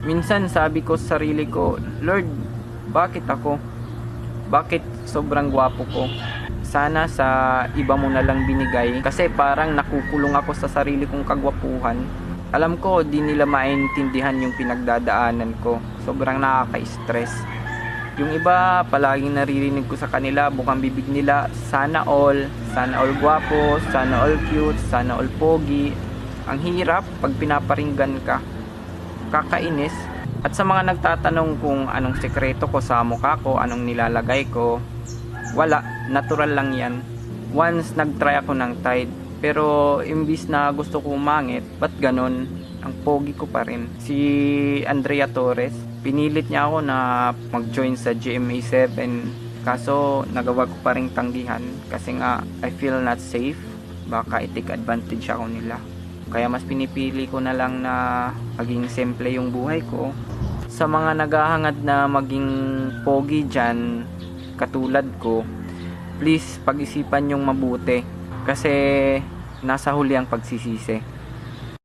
Minsan sabi ko sa sarili ko, Lord, bakit ako? Bakit sobrang gwapo ko? Sana sa iba mo na lang binigay, kasi parang nakukulong ako sa sarili kong kagwapuhan. Alam ko di nila maintindihan yung pinagdadaanan ko. Sobrang nakaka-stress. Yung iba, palaging naririnig ko sa kanila, bukang bibig nila, sana all gwapo, sana all cute, sana all pogi. Ang hirap pag pinaparinggan ka. Kakainis. At sa mga nagtatanong kung anong sekreto ko sa mukha ko, anong nilalagay ko, wala, natural lang yan. Once nagtry ako ng Tide, pero imbis na gusto ko umangit, ba't ganon? Ang pogi ko pa rin. Si Andrea Torres, pinilit niya ako na mag-join sa GMA7, kaso nagawa ko pa rin tanggihan kasi nga I feel not safe. Baka i-take advantage ako nila. Kaya mas pinipili ko na lang na maging simple yung buhay ko. Sa mga naghahangad na maging pogi dyan, katulad ko, please pag-isipan yung mabuti. Kasi nasa huli ang pagsisisi.